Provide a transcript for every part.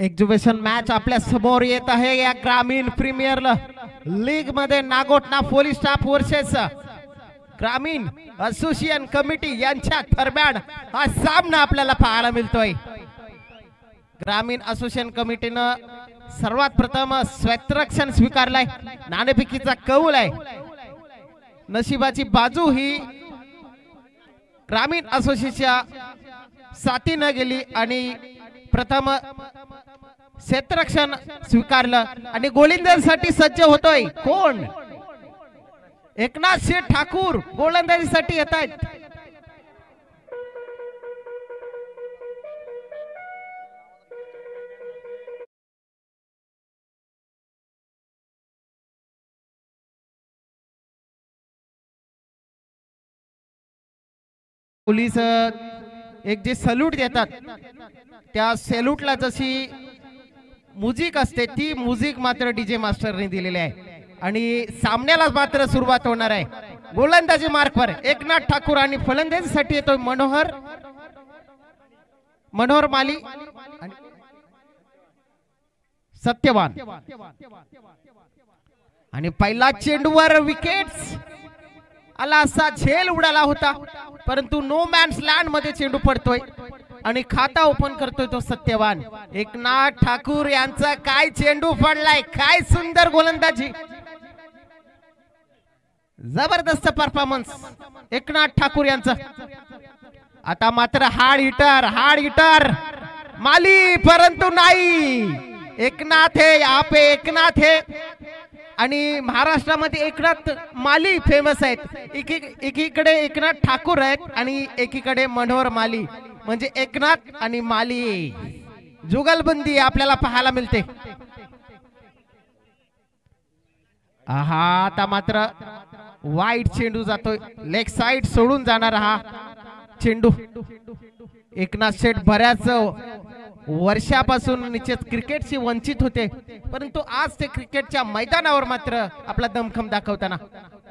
Exhibition match आपल्या समोर येत आहे या ग्रामीण प्रीमियर लीग मध्ये नागोठणा पोलीस स्टाफ वर्सेस ग्रामीण असोसिएशन कमिटी यांच्या दरम्यान हा सामना आपल्याला पाहायला मिळतोय। ग्रामीण असोसिएशन कमिटीनं सर्वात प्रथम क्षेत्ररक्षण स्वीकारलाय, नाणेफेकीचा कौल आहे। नशिबाची बाजू ही ग्रामीण असोसिएशनच्या साथीने गेली आणि प्रथम क्षेत्ररक्षण स्वीकारलं आणि गोलंदाजीसाठी सज्ज होतोय कोण? एकनाथ शेठ ठाकूर गोलंदाजीसाठी येत आहेत। पोलीस एक जे सल्यूट देतात त्या सॅल्यूटला जशी म्युझिक असते ती म्युझिक मात्र डीजे मास्टरने दिलेली आहे आणि सामन्याला मात्र सुरुवात होणार आहे। गोलंदाजी मार्कवर एकनाथ ठाकूर आणि फलंदाजीसाठी येतोय मनोहर माली सत्यवान आणि पहिला चेंडूवर विकेट्स आला असा झेल उडाला होता, परंतु नो मॅन्स लँड मध्ये चेंडू पडतोय आणि खाता ओपन करतोय तो सत्यवान। एकनाथ ठाकूर यांचा काय चेंडू पडलाय, काय सुंदर गोलंदाजी, जबरदस्त परफॉर्मन्स एकनाथ ठाकूर यांचा। आता मात्र हार्ड हिटर माली, परंतु नाही एकनाथ है यहाँ पे, एकनाथ है आणि महाराष्ट्रामध्ये एकनाथ माली फेमस आहेत। एकीकडे एकनाथ ठाकूर आहेत आणि एकीकडे मनोहर माली, म्हणजे एकनाथ आणि माली जुगलबंदी आपल्याला पाहायला मिळते। आहा, आता मात्र वाईट चेंडू जातोय, लेग साइड सोडून जाणार हा चेंडू। एकनाथ शेठ बऱ्याच वर्षापासून निश्चित क्रिकेटशी वंचित होते, परंतु आज ते क्रिकेटच्या मैदानावर मात्र आपला दमखम दाखवताना।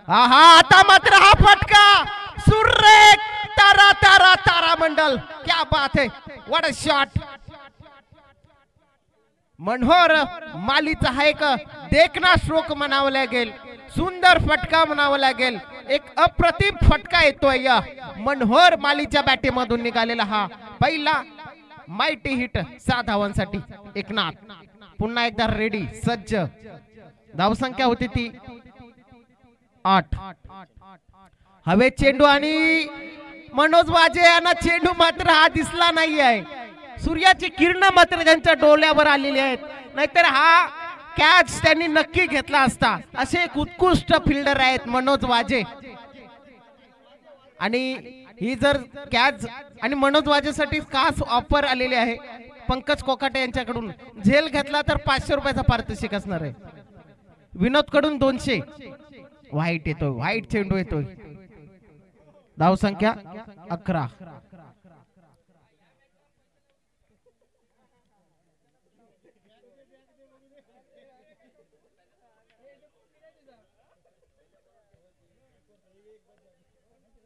आहा, आता मात्र हा फटका सुरेख तारा तारा तारा मंडल, क्या बात है, व्हाट अ शॉट। मनोहर मालीचा हा एक देखना स्ट्रोक म्हणावं लागेल, सुंदर फटका म्हणावं लागेल, एक अप्रतिम फटका येतोय या मनोहर मालीच्या बॅटीमधून निघालेला हा पहिला माइटी हिट 6 धावांसाठी। एकनाथ पुन्हा एकदा रेडी सज्ज, धावसंख्या होती ती 8। हवे चेंडू आणि मनोज वाजे यांना चेंडू मात्र हा दिसला नाही आहे, सूर्याची किरण मात्र त्यांच्या डोळ्यावर आलेली आहेत, नाहीतर हा कॅच त्यांनी नक्की घेतला असता। असे एक उत्कृष्ट फिल्डर आहेत मनोज वाजे आणि ही जर कॅच आणि मनोज वाजेसाठी खास ऑफर आलेली आहे पंकज कोकाटे यांच्याकडून, झेल घेतला तर 500 रुपयाचा पारितोषिक असणार आहे, विनोद कडून 200। वाईट येतोय, वाईट चेंडू येतोय, धावसंख्या 11।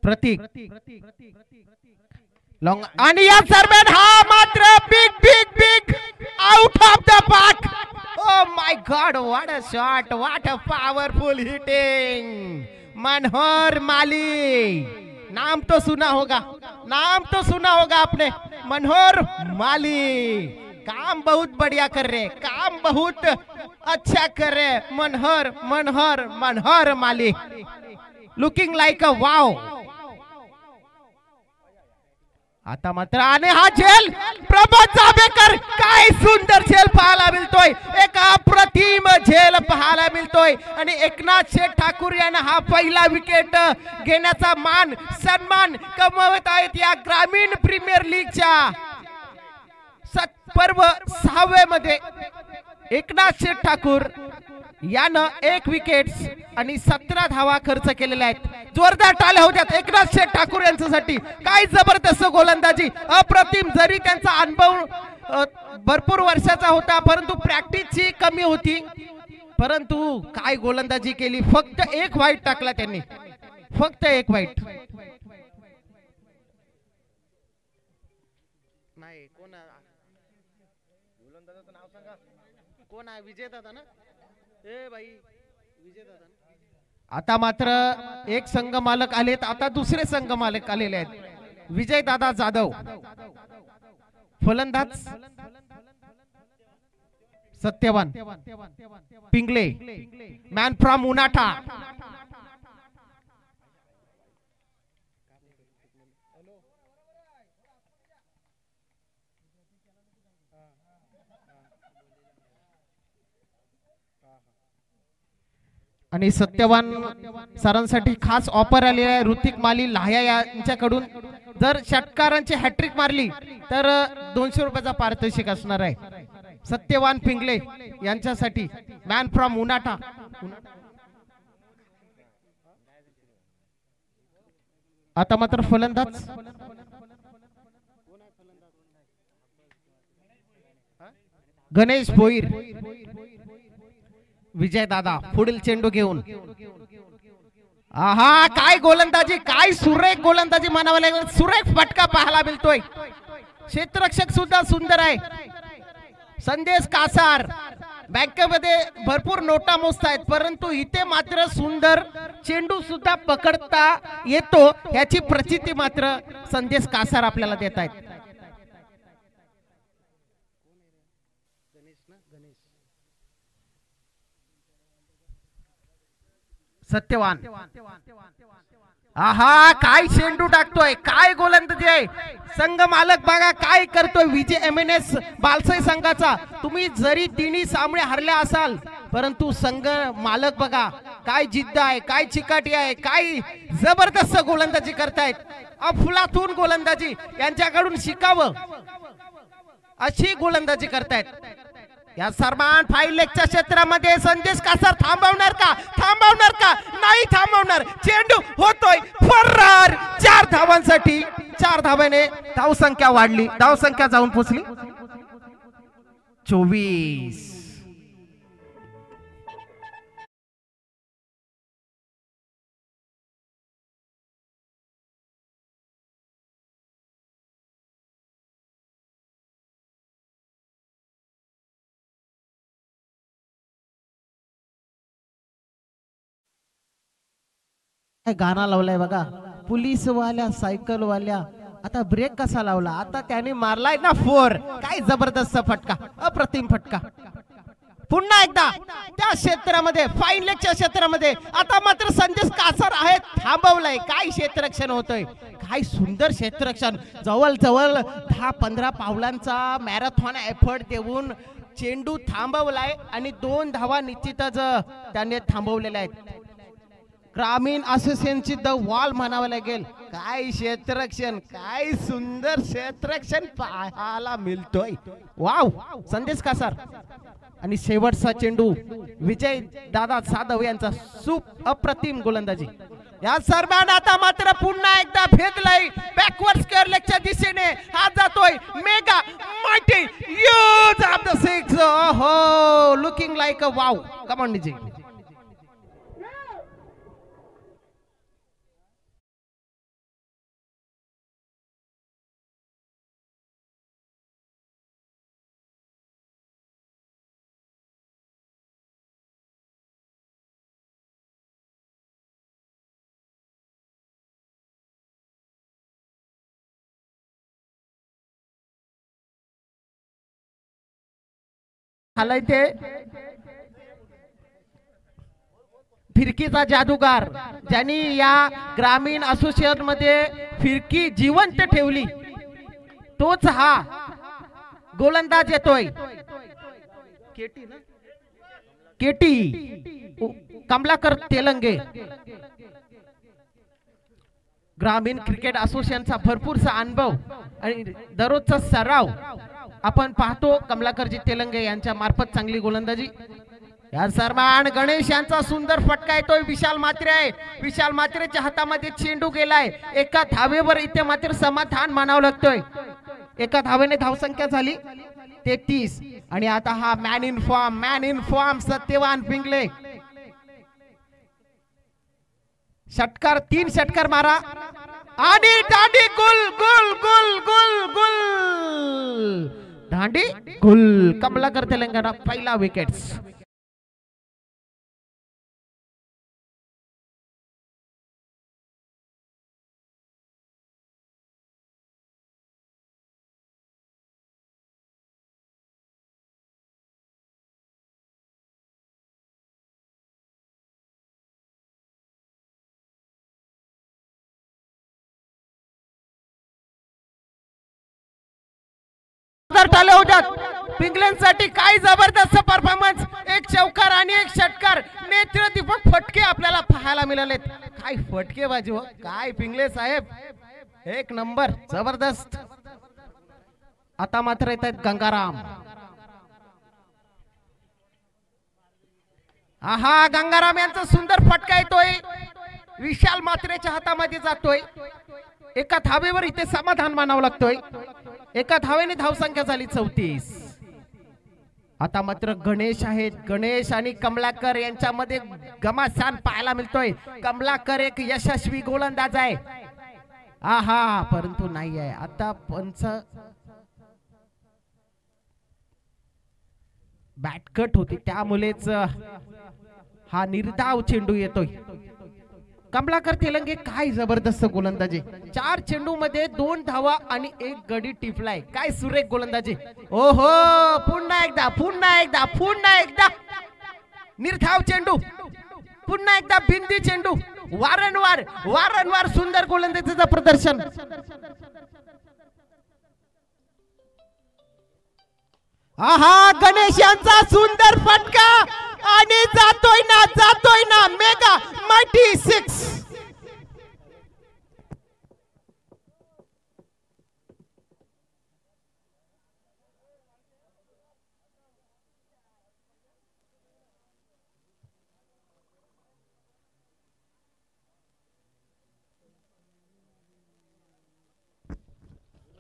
प्रतीक लॉंग आणि या दरम्यान हा मात्र big big big out of the park. Oh my God, what a shot, what a powerful hitting Manohar Mali. नाम तो सुना होगा, नाम तो सुना होगा आपने, मनोहर माली। काम बहुत बढ़िया कर रहे, काम बहुत अच्छा कर रहे मनोहर मनोहर मनोहर माली, लुकिंग लाइक अ वाव। आता मात्र आणि हा झेल प्रभात जाबेकर, काय सुंदर झेल पाहायला मिळतोय, एक अप्रतिम झेल पाहायला मिळतोय आणि एकनाथ शेठ ठाकूर यांना हा पहिला विकेट घेण्याचा मान सन्मान कमवत आहेत या ग्रामीण प्रीमियर लीगच्या पर्व 6व्या मध्ये। एकनाथ शेठ ठाकूर यानं 1 विकेट आणि 17 धावा खर्च केलेल्या आहेत, जोरदार टाळ्या होत्यात एकनाथ शेठ ठाकूर यांच्यासाठी। काय जबरदस्त गोलंदाजी, अप्रतिम, जरी त्यांचा अनुभव भरपूर वर्षाचा होता परंतु प्रॅक्टिसची कमी होती, परंतु काय गोलंदाजी केली, फक्त 1 वाईट टाकला त्यांनी, फक्त 1 वाईट। नाही कोण गोलंदाजाचं कोण आहे? विजय दादा ना? ए भाई विजय दादा. आता मात्र एक संघ मालक आलेत, आता दुसरे संघ मालक आलेले आहेत. विजय दादा जाधव फलंदाज, सत्यवान पिंगले मॅन फ्रॉम उनाठा. आणि सत्यवान सरांसाठी खास ऑफर आली आहे ऋतिक माली लाह्या यांच्याकडून. जर षटकारांची हॅट्रिक मारली तर 200 रुपयाचा पारितोषिक असणार आहे. सत्यवान पिंगले यांच्यासाठी मॅन फ्रॉम उनाठा. आता मात्र फलंदाज गणेश भोईर. विजय दादा पुढील चेंडू घेऊन. आहा काय गोलंदाजी, काय सुरेख गोलंदाजी म्हणावं लागेल. सुरेख फटका पाहायला मिळतोय. क्षेत्ररक्षक सुद्धा सुंदर आहे. संदेश कासार बँकेमध्ये भरपूर नोटा मोजतायत, परंतु इथे मात्र सुंदर चेंडू सुद्धा पकडता येतो याची प्रचिती मात्र संदेश कासार आपल्याला देत आहेत. सत्यवान आहा काय चेंडू टाकतोय, काय गोलंदाजी आहे. संघ मालक बघा काय करतोय. विजय MNS बालसाई संघाचा. तुम्ही जरी तिन्ही सामने हरले असाल, परंतु संघ मालक बघा काय जिद्द आहे, काय चिकाटी आहे, काय जबरदस्त गोलंदाजी करतायत. अफलातून गोलंदाजी, यांच्याकडून शिकावं अशी गोलंदाजी करतायत. या सरमान फाईल लेगच्या क्षेत्रामध्ये संदेश कासार थांबवणार का? थांबवणार का? नाही थांबवणार. चेंडू होतोय फरार. 4 धावांसाठी 4 धाव्याने धावसंख्या वाढली. धावसंख्या जाऊन पोहोचली 24. गाणं लावलाय बघा, पोलीस वाल्या सायकल वाल्या. आता ब्रेक कसा लावला, आता त्याने मारलाय ना 4. काय जबरदस्त फटका, अप्रतिम फटका. पुन्हा एकदा त्या क्षेत्रामध्ये फाईन लेगच्या क्षेत्रामध्ये आता मात्र संदेश कासार आहे. थांबवलाय. काय क्षेत्ररक्षण होतंय, काय सुंदर क्षेत्ररक्षण. जवळ जवळ 10-15 पावलांचा मॅरेथॉन एफर्ट देऊन चेंडू थांबवलाय आणि 2 धावा निश्चितच त्याने थांबवलेल्या आहेत. ग्रामीण असोसिएशनची द वॉल म्हणावं लागेल. काय क्षेत्ररक्षण, काय सुंदर क्षेत्ररक्षण पाहायला मिळतोय. वाव संदेश कासार. आणि शेवटचा चेंडू विजय दादा जाधव यांचा अप्रतिम गोलंदाजी. या सर्वांना आता मात्र पुन्हा एकदा भेदलाय. बॅकवर्ड स्क्वेअर लेगच्या दिशेने हा जातोय. Mega mighty use of the 6. हो looking like a wow. Come on DJ. ते फिरकीचा जादूगार ज्यांनी या ग्रामीण असोसिएशन मध्ये फिरकी जिवंत ठेवली, तोच हा गोलंदाज येतोय. केटी कमलाकर तेलंगे. ग्रामीण क्रिकेट असोसिएशनचा भरपूरसा अनुभव आणि दररोजचा सराव आपण पाहतो. कमलाकरजी तेलंगे यांच्या मार्फत चांगली गोलंदाजी. या सरमान गणेश यांचा सुंदर फटका येतोय. विशाल मात्रे आहे. विशाल मात्रेच्या हातामध्ये चेंडू गेलाय. एका धावेवर इथे मात्र समाधान मानावं लागतोय. एका धावेने धावसंख्या झाली 33. आणि आता हा man in form Satyawan Pingle. षटकार 3 षटकार मारा आणि दांडी गुल गुल गुल गुल गुल. धांडी गुल. कमलाकर तेलंगणा पहिला विकेट्स. टाले होतात पिंगल्यांसाठी. काय जबरदस्त परफॉर्मन्स. एक चौकार आणि एक षटकार. नेत्रदीपक फटके आपल्याला पाहायला मिळालेत. काय फटके बाजी हो. काय पिंगले साहेब एक नंबर जबरदस्त. आता मात्र येत आहेत गंगाराम. आहा गंगाराम यांचा सुंदर फटका येतोय. विशाल मात्रेच्या हातामध्ये जातोय. एका धावेवर इथे समाधान मानावं लागतोय. एका धावेने धावसंख्या झाली 34. आता मात्र गणेश आहेत. गणेश आणि कमलाकर यांच्यामध्ये घमासान पाहायला मिळतोय. कमलाकर एक यशस्वी गोलंदाज आहे. आहा परंतु नाही आहे. आता पंच बॅटकट होती त्यामुळेच हा निर्धाव चेंडू येतोय. कमलाकर तेलंगे काय जबरदस्त गोलंदाजी. 4 चेंडू मध्ये 2 धावा आणि 1 गडी टिपलाय. काय सुरेख गोलंदाजी. ओहो पुन्हा एकदा पुन्हा एकदा पुन्हा एकदा निर्धाव चेंडू. पुन्हा एकदा बिंदी चेंडू. वारंवार वारंवार सुंदर गोलंदाजीचं प्रदर्शन. आहा गणेश यांचा सुंदर फटका आणि जातोय ना मेगा माइटी 6.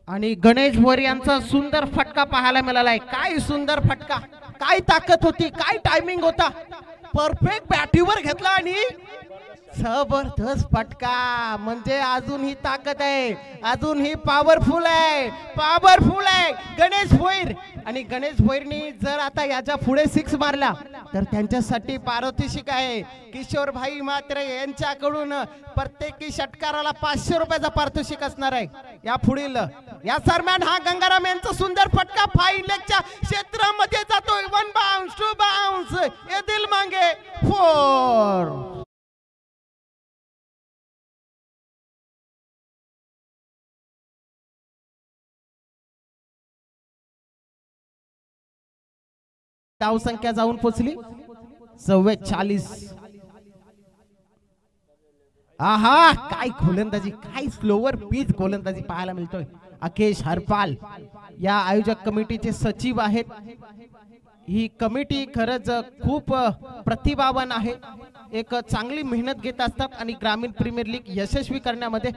आणि गणेश भोर यांचा सुंदर फटका पाहायला मिळालाय. काय सुंदर फटका. काय ताकद होती. काय टायमिंग होता. परफेक्ट बॅटीवर घेतला आणि जबरदस्त फटका. म्हणजे अजून ही ताकद आहे. अजून ही पॉवरफुल आहे. पॉवरफुल आहे गणेश भोईर. आणि गणेश भोईरनी जर आता याच्या पुढे 6 मारला तर त्यांच्यासाठी पारितोषिक आहे. किशोर भाई मात्र यांच्याकडून प्रत्येकी षटकाराला 500 रुपयाचा पारितोषिक असणार आहे या पुढील. या दरम्यान हा गंगाराम यांचा सुंदर फटका फाईन लेगच्या क्षेत्रामध्ये जातोय. 1 बाउन्स 2 बाउन्स. ये दिल मांगे 4. धाव संख्या जाऊन पोचली 44. आहा काय गोलंदाजी. काय स्लोवर पिच गोलंदाजी पाहायला मिळतोय. अकेश हरपाल या आयोजक कमिटीचे सचिव आहेत. ही कमिटी खरंच खूप प्रतिभावान आहे. एक चांगली मेहनत घेत असतात आणि ग्रामीण प्रीमियर लीग यशस्वी करण्यामध्ये.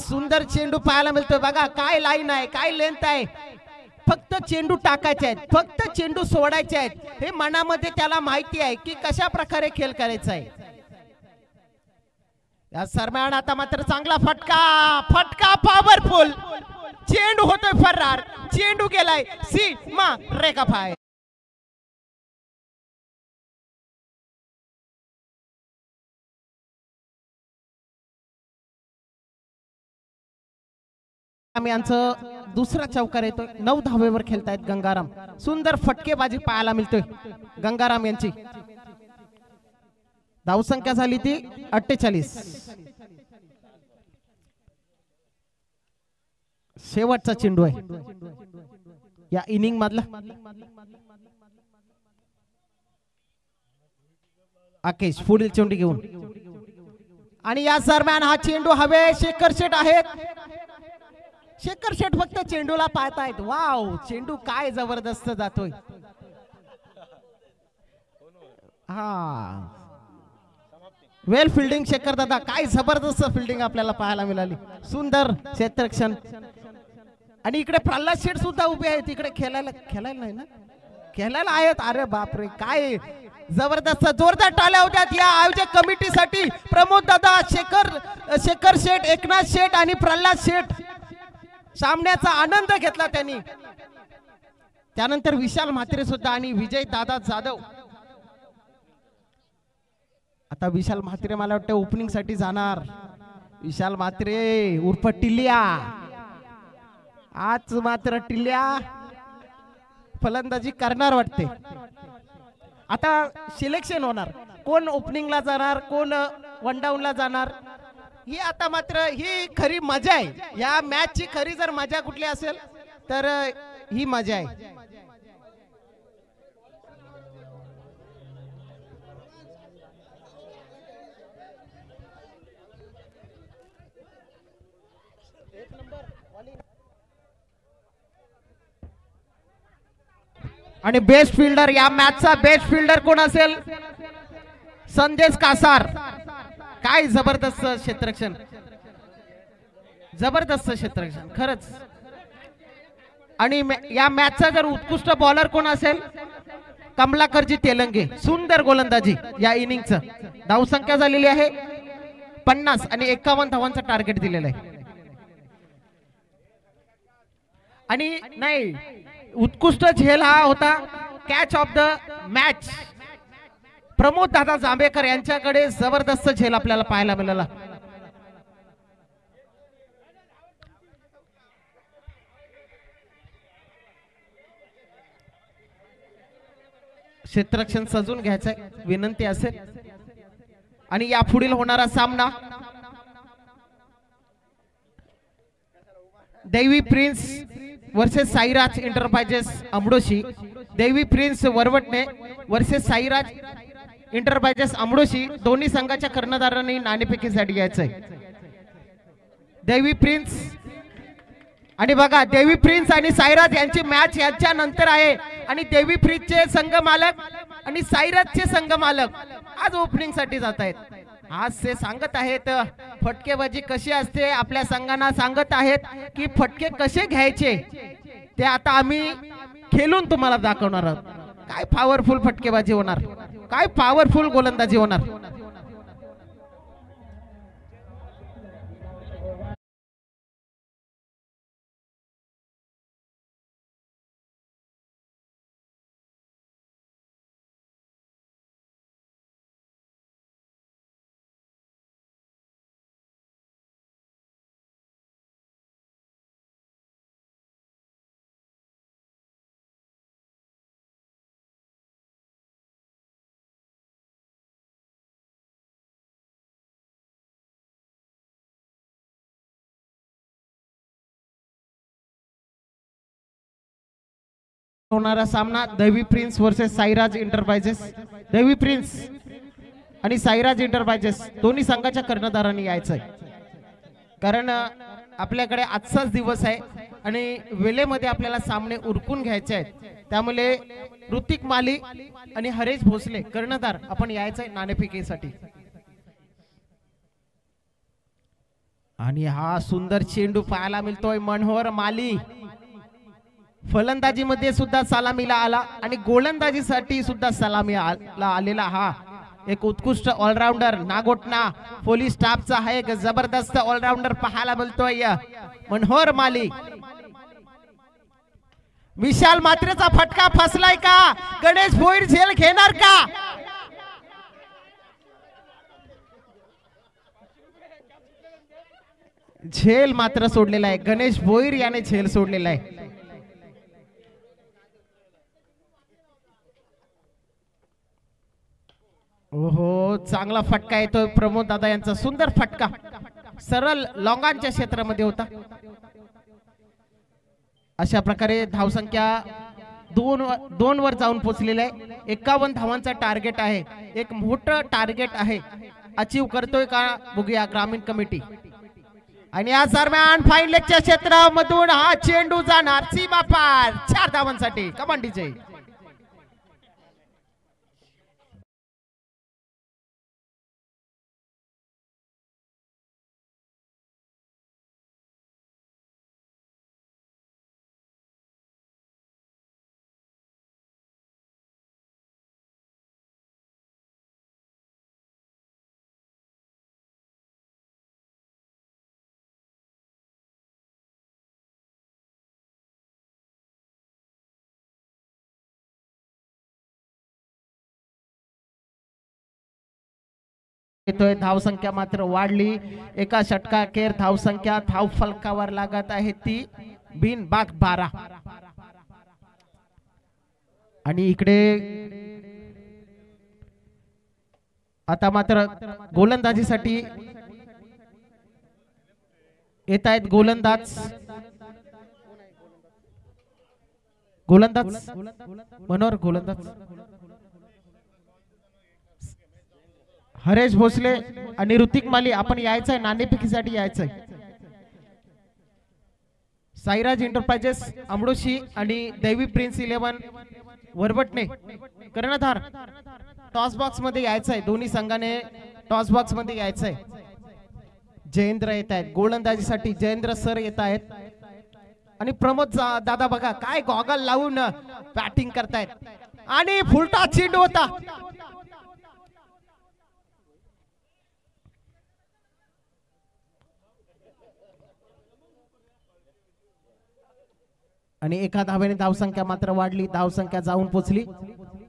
सुंदर चेंडू पाहायला मिळतोय. बघा काय लाईन आहे. काय लेंथ आहे. फक्त चेंडू टाकायचे आहेत. फक्त चेंडू सोडायचे आहेत. हे मनामध्ये त्याला माहिती आहे की कशा प्रकारे खेळ करायचा आहे. या दरम्यान आता मात्र चांगला फटका पॉवरफुल. चेंडू होतोय फरार. चेंडू गेलाय सीमा रेखा फाय. यांचं दुसरा चौकार येतोय. 9 धावेवर खेळतायत गंगाराम. सुंदर फटकेबाजी पाहायला मिळतोय गंगाराम यांची. धावसंख्या झाली ती 48. शेवटचा चेंडू आहे या इनिंग मधला. आकेश पुढील चेंडू घेऊन. आणि या दरम्यान हा चेंडू हवे. शेखर शेठ आहेत. शेखर शेठ फक्त चेंडूला पाहतायत. वाव चेंडू काय जबरदस्त जातोय. हा वेल फिल्डिंग शेखर दादा. काय जबरदस्त फिल्डिंग आपल्याला पाहायला मिळाली. सुंदर क्षेत्ररक्षण. आणि इकडे प्रल्हाद शेठ सुद्धा उभे आहेत. इकडे खेळायला नाही ना. खेळायला आहेत. अरे बापरे काय जबरदस्त. जोरदार टाळ्या होत्यात या आयोजक कमिटीसाठी. प्रमोद दादा, शेखर शेठ, एकनाथ शेठ आणि प्रल्हाद शेठ. सामन्याचा आनंद घेतला त्यांनी. त्यानंतर विशाल म्हात्रे सुद्धा आणि विजय दादा जाधव. आता विशाल म्हात्रे मला वाटतं ओपनिंग साठी जाणार. विशाल म्हात्रे उर्फ टिल्ल्या, आज मात्र टिल्ल्या फलंदाजी करणार वाटते. आता सिलेक्शन होणार, कोण ओपनिंगला जाणार, कोण वन डाऊनला जाणार. ही आता मात्र ही खरी मजा आहे. या मॅचची खरी जर मजा कुठली असेल तर ही मजा आहे. आणि बेस्ट फिल्डर, या मॅचचा बेस्ट फिल्डर कोण असेल? संदेश कासार. काय जबरदस्त क्षेत्ररक्षण, जबरदस्त क्षेत्ररक्षण खरंच. आणि या मॅचचा जर उत्कृष्ट बॉलर कोण असेल? कमलाकरजी तेलंगे. सुंदर गोलंदाजी या इनिंगचं. धावसंख्या झालेली आहे 50 आणि 51 धावांचं टार्गेट दिलेलं आहे. आणि नाही, उत्कृष्ट झेल हा होता catch of the match. Pramod दादा जांभेकर यांच्याकडे जबरदस्त झेल आपल्याला पाहायला मिळाला. क्षेत्ररक्षण सजून घ्यायचंय विनंती असेल. आणि या पुढील होणारा सामना देवी प्रिन्स वर्सेस साईराज इंटरप्राइजेस अमडोशी. देवी प्रिन्स वरवटणे वर्सेस साईराज इंटरप्राइजेस अमडोशी. दोन्ही संघाच्या कर्णधारांनी नाणेफेकीसाठी घ्यायचंय. देवी प्रिन्स आणि बघा, देवी प्रिन्स आणि साईराज यांची मॅच यांच्या नंतर आहे. आणि देवी प्रिन्सचे संघ मालक आणि साईराजचे संघ मालक आज ओपनिंग साठी जात आहेत. आज ते सांगत आहेत फटकेबाजी कशी असते, आपल्या संघांना सांगत आहेत की फटके कसे घ्यायचे ते आता आम्ही खेळून तुम्हाला दाखवणार आहोत. काय पॉवरफुल फटकेबाजी होणार, काय पॉवरफुल गोलंदाजी होणार. होणारा सामना देवी प्रिन्स वर्सेस साईराज इंटरप्राइजेस. देवी प्रिन्स आणि साईराज इंटरप्राइजेस दोन्ही संघाच्या कर्णधारांनी यायचंय. कारण आपल्याकडे आजचाच दिवस आहे आणि वेळेमध्ये आपल्याला सामने उरकून घ्यायचे आहेत. त्यामुळे ऋतिक माली आणि हरेश भोसले कर्णधार आपण यायचंय नाणेफेकीसाठी. आणि हा सुंदर चेंडू पाहायला मिळतोय. मनोहर माली फलंदाजी मध्ये सुद्धा सलामीला आला आणि गोलंदाजीसाठी सुद्धा सलामीला आलेला हा एक उत्कृष्ट ऑलराऊंडर. नागोटना पोलीस स्टाफचा हा एक जबरदस्त ऑलराऊंडर पाहायला मिळतोय मनोहर माली. विशाल म्हात्रेचा फटका फसलाय का? गणेश भोईर झेल घेणार का? झेल मात्र सोडलेला आहे. गणेश भोईर याने झेल सोडलेला आहे. ओहो, चांगला फटका येतोय प्रमोद दादा यांचा. सुंदर फटका सरळ लॉंगांच्या क्षेत्रामध्ये होता. अशा प्रकारे धावसंख्या 2 वर जाऊन पोहोचलेली आहे. 51 धावांचा टार्गेट आहे. एक मोठं टार्गेट आहे. अचीव करतोय का बघूया ग्रामीण कमिटी. आणि या दरम्यान फाईन लेगच्या क्षेत्रामधून हा चेंडू जाणार सीमा पार 4 धावांसाठी कमांडीचे. येतोय, धावसंख्या मात्र वाढली, एका षटकाखेर धावसंख्या धाव फलकावर लागत आहे ती बिनबाद 12. आणि इकडे आता मात्र गोलंदाजीसाठी येत आहेत गोलंदाज मनोहर, गोलंदाज हरेश भोसले आणि ऋतिक माली. आपण यायचंय, नाणेफेकीसाठी यायचंय. साईराज एंटरप्राइजेस अमडोशी आणि दैवी प्रिन्स 11 वरबटणे कर्णधार टॉस बॉक्स मध्ये यायचंय. दोन्ही संघाने टॉस बॉक्स मध्ये यायचंय. जयेंद्र येत आहेत गोलंदाजीसाठी, जयेंद्र सर येत आहेत. आणि प्रमोद दादा बघा काय गॉगल लावून बॅटिंग करतायत. आणि फुलटा चेंडू होता. आणि एका धावेने धावसंख्या मात्र वाढली, धावसंख्या जाऊन पोचली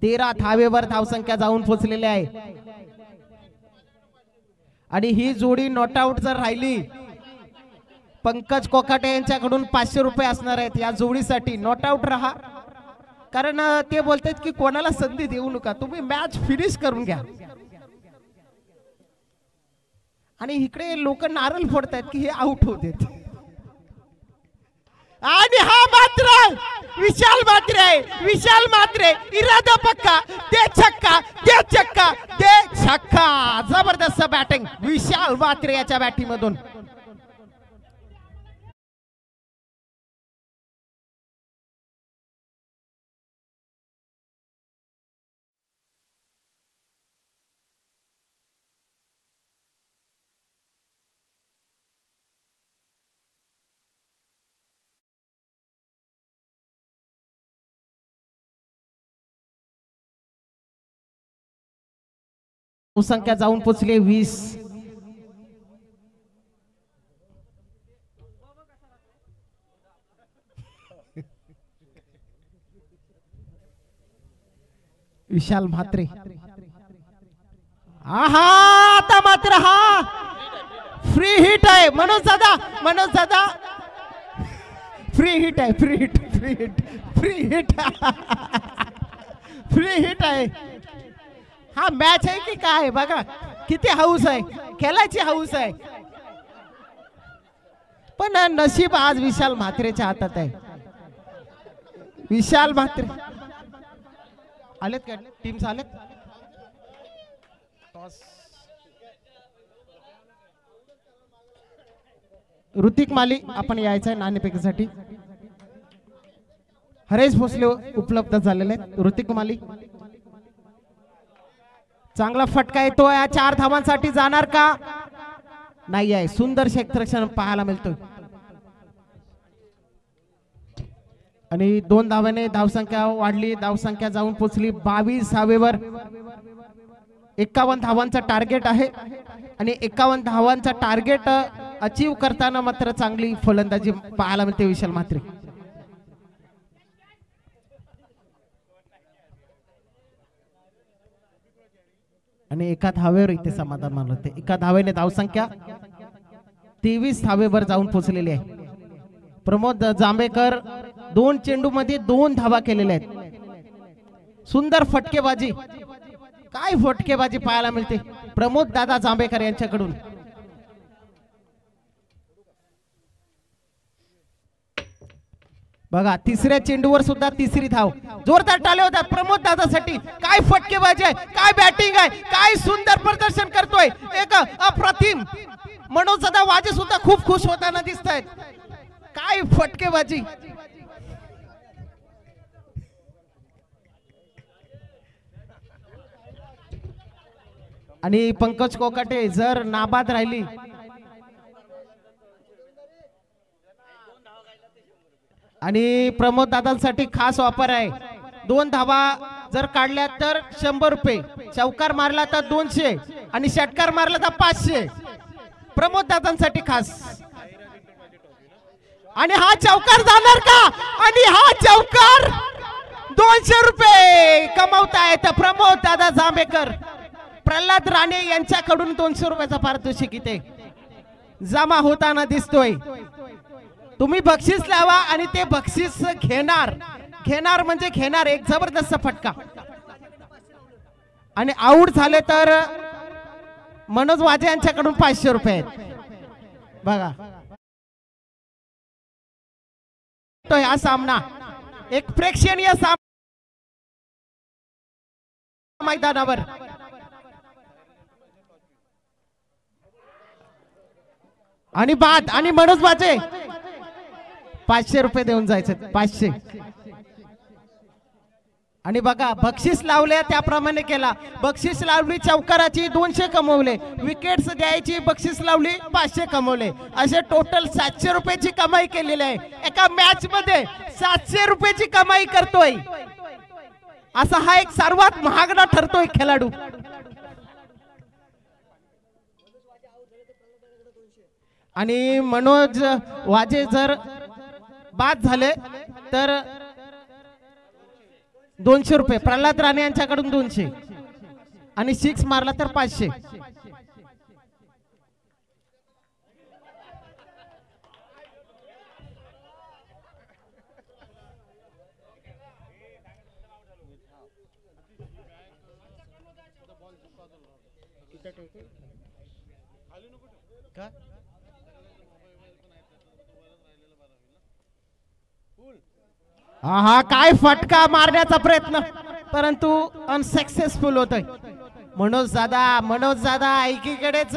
13 धावेवर धावसंख्या जाऊन पोचलेली आहे. आणि ही जोडी नॉट आउट जर राहिली, पंकज कोकाटे यांच्याकडून 500 रुपये असणार आहेत या जोडीसाठी. नॉट आउट राहा, कारण ते बोलतात की कोणाला संधी देऊ नका, तुम्ही मॅच फिनिश करून घ्या. आणि इकडे लोक नारळ फोडतायत की हे आउट होते. आणि हा मात्र विशाल मात्रे इरादा पक्का, ते छक्का. जबरदस्त बॅटिंग विशाल मात्रे याच्या बॅटिंग मधून. संख्या जाऊन पोचले 20. विशाल म्हात्रे. आता मात्र हा फ्री हिट आहे. मनोज दादा फ्री हिट आहे. हा मॅच आहे की काय बघा, किती हाऊस आहे, खेळायची हाऊस आहे. पण नशीब आज विशाल म्हात्रेच्या हातात आहे. विशाल म्हात्रे आलेत का, टीम्स आलेत. ऋतिक माली आपण यायचंय नाणेफेकीसाठी. हरेश भोसले उपलब्ध झालेले आहेत. ऋतिक माली चांगला फटका येतोय. 4 धावांसाठी जाणार का, नाही आहे. सुंदर क्षेत्ररक्षण पाहायला मिळतोय. आणि 2 धावाने धावसंख्या वाढली, धावसंख्या जाऊन पोचली 22 धावेवर. 51 धावांचा टार्गेट आहे. आणि 51 धावांचा टार्गेट अचीव करताना मात्र चांगली फलंदाजी पाहायला मिळते विशाल म्हात्रे. आणि एका धावेवर इथे समाधान मानलं होते. एका धावेने धावसंख्या 23 धावेवर जाऊन पोहोचलेली आहे. प्रमोद जांभेकर 2 चेंडू मध्ये 2 धावा केलेल्या आहेत. सुंदर फटकेबाजी, काय फटकेबाजी पाहायला मिळते प्रमोद दादा जांभेकर यांच्याकडून. बघा तिसऱ्या चेंडूवर सुद्धा तिसरी धाव. जोरदार टाळ्या होतात प्रमोद दादासाठी. काय फटकेबाजी आहे, काय बॅटिंग आहे, काय सुंदर प्रदर्शन करतोय, एक अप्रतिम. मनोज दादा वाजे सुद्धा खूप खुश होताना दिसत आहेत. काय फटकेबाजी. आणि पंकज कोकाटे जर नाबाद राहिली आणि प्रमोद दादांसाठी खास ऑफर आहे. 2 धावा जर काढल्या तर 100 रुपये, चौकार मारला तर 200 आणि षटकार मारला तर 500. प्रमोद दादांसाठी खास. आणि हा चौकार जाणार का, आणि हा चौकार 200 रुपये कमवतायत प्रमोद दादा जांभेकर. प्रल्हाद राणे यांच्याकडून 200 रुपयाचा पारितोषिक इथे जमा होताना दिसतोय। तुम्ही बक्षीस लावा आणि ते बक्षीस घेणार म्हणजे घेणार एक जबरदस्त फटका। आणि आउट झाले तर मनोज वाजे यांच्याकडून 500 रुपये बघा। तो हा सामना एक प्रेक्षणीय सामना मैदानावर। आणि बाद आणि मनोज वाजे 500 रुपये देऊन जायचे 500। आणि बघा बक्षीस लावले त्याप्रमाणे केला। बक्षीस लावली चौकाराची 200 कमवले, विकेट्स द्यायची बक्षीस लावली 500 कमवले, असे टोटल 700 रुपयाची कमाई केलेली आहे। एका मॅच मध्ये 700 रुपयाची कमाई करतोय, असा हा एक सर्वात महागडा ठरतोय खेळाडू। आणि मनोज वाजे जर बाद झाले तर 200 रुपये, प्रल्हाद राणे यांच्याकडून 200 आणि 6 मारला तर 500। हा काय फटका मारण्याचा प्रयत्न परंतु अनसक्सेसफुल होतोय। मनोज दादा एकीकडेच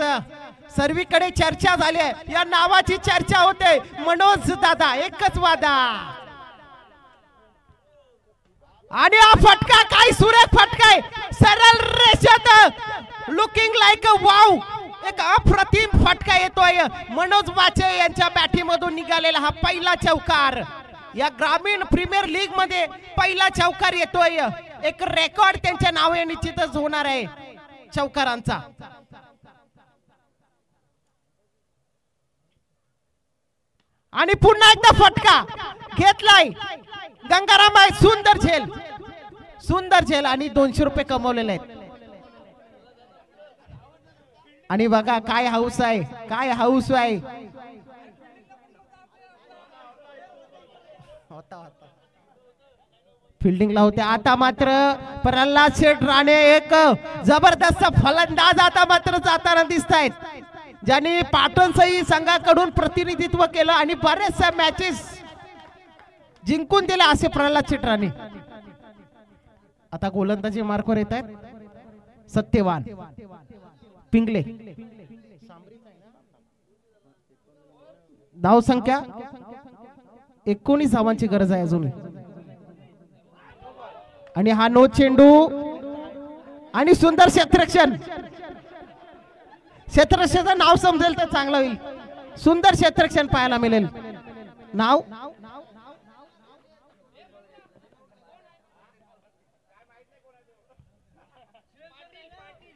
सर्वीकडे चर्चा झाली आहे, या नावाची चर्चा होते मनोज दादा एकच वादा। आणि हा फटका काय सुरेख फटका आहे, सरळ रेषेत लुकिंग लाईक अ वाव, एक अप्रतिम फटका येतोय मनोज वाजे यांच्या बॅटीमधून निघालेला हा पहिला चौकार। या ग्रामीण प्रीमियर लीग मध्ये पहिला चौकार येतोय, एक रेकॉर्ड त्यांच्या नावे निश्चितच होणार आहे चौकारांचा। आणि पुन्हा एकदा फटका घेतलाय गंगाराम, सुंदर झेल आणि 200 रुपये कमवलेले आहेत। आणि बघा काय हाऊस आहे, फिल्डिंगला होते। आता मात्र प्रल्हाद शेठ राणे एक जबरदस्त फलंदाज आता मात्र जाताना दिसत आहेत, ज्यांनी पाटणसही संघाकडून प्रतिनिधित्व केलं आणि बरेचशा मॅचेस जिंकून दिल्या असे प्रल्हाद शेठ राणे। आता गोलंदाजी मार्कवर येत आहेत सत्यवान पिंगले। धाव संख्या 19 धावांची गरज आहे अजून। आणि हा नो चेंडू आणि सुंदर क्षेत्ररक्षण, क्षेत्ररक्षणाचं नाव समजेल तर चांगलं होईल। सुंदर क्षेत्ररक्षण पाहायला मिळेल नाव।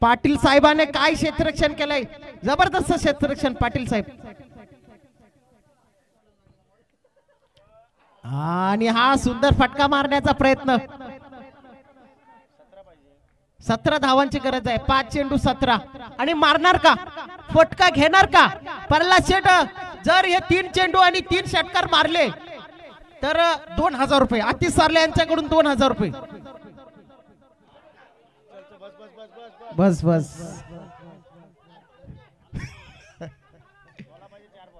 पाटील साहेबांनी काय क्षेत्ररक्षण केलंय, जबरदस्त क्षेत्ररक्षण पाटील साहेब। आणि हा सुंदर फटका मारण्याचा प्रयत्न, 17 धावांची गरज आहे, 5 चेंडू 17। आणि मारणार का, फटका घेणार का प्रल्हाद शेठ? जर हे 3 चेंडू आणि 3 षटकार मारले तर 2000 रुपये, आतिश सार्ले यांच्याकडून 2000 रुपये। बस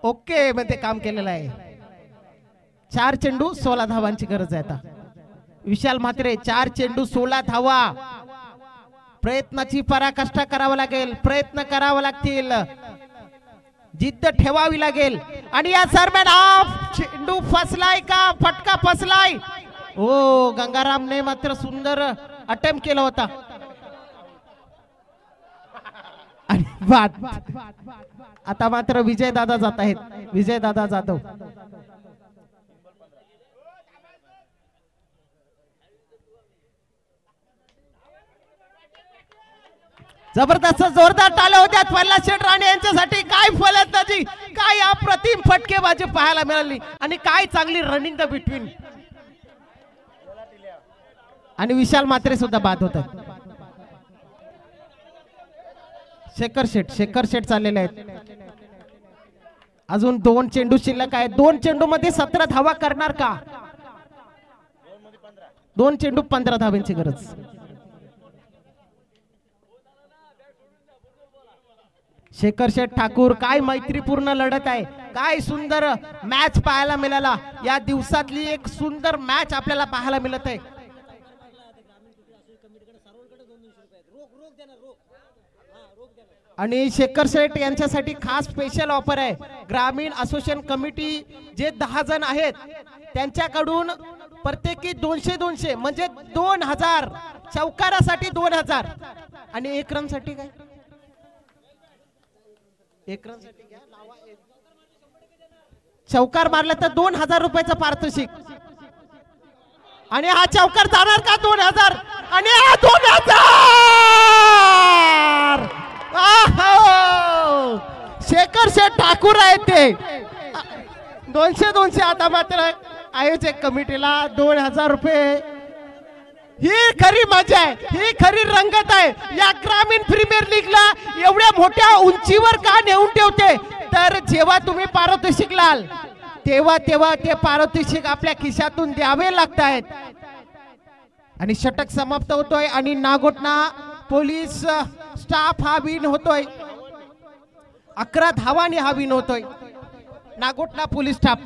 ओके मध्ये काम केलेलं आहे। 4 चेंडू 16 धावांची गरज आहे आता। विशाल म्हात्रे 4 चेंडू 16 धावा, प्रयत्नाची पराकाष्ठा करावा लागेल, प्रयत्न करावा लागतील, जिद्द ठेवावी लागेल। आणि या दरम्यान चेंडू फसलाय का, फटका फसलाय? हो, गंगारामने मात्र सुंदर अटेम्प्ट केला होता। आणि बाद आता मात्र विजय दादा जात आहेत, विजय दादा जाधव। जबरदस्त जोरदार टाळ्या होत्या प्रल्हाद शेठ राणे यांच्यासाठी। काय फलंदाजी, काय अप्रतिम फटकेबाजी पाहायला मिळाली आणि काय चांगली रनिंग द बिटवीन। आणि विशाल म्हात्रे सुद्धा बाद होतात। शेखर शेठ चाललेले आहेत. अजून 2 चेंडू शिल्लक आहेत. 2 चेंडू मध्ये 17 धावा करणार का? 2 चेंडू 15 धावांची गरज. शेखर शेठ ठाकूर, काय मैत्रीपूर्ण लढत आहे, काय सुंदर मॅच पाहायला मिळाला. या दिवसातली एक सुंदर मॅच आपल्याला पाहायला मिळत आहे. आणि शेखर शेठ यांच्यासाठी खास स्पेशल ऑफर आहे. ग्रामीण असोसिएशन कमिटी जे 10 जण आहेत त्यांच्याकडून प्रत्येकी 200 म्हणजे 2000. चौकारासाठी 2000 आणि 1 रन साठी काय? 1 रन साठी घ्या, चौकार मारला तर 2000 रुपयाचा पारितोषिक. आणि हा चौकार जाणार का? 2000 आणि हा 2000. शेखर शेठ ठाकूर आहेत ते. 200 आता मात्र आयोजक कमिटीला 2000 रुपये. ही खरी मजा आहे, ही खरी रंगत आहे. या ग्रामीण प्रीमियर लीगला एवढ्या मोठ्या उंचीवर का नेऊन ठेवते? तर जेव्हा तुम्ही पारितोषिक लाल तेव्हा ते पारितोषिक आपल्या खिशातून द्यावे लागत आहेत. आणि षटक समाप्त होतोय आणि नागोठणा पोलीस स्टाफ हा विन होतोय. 11 धावांनी हा विन होतोय नागोठणा पोलीस स्टाफ.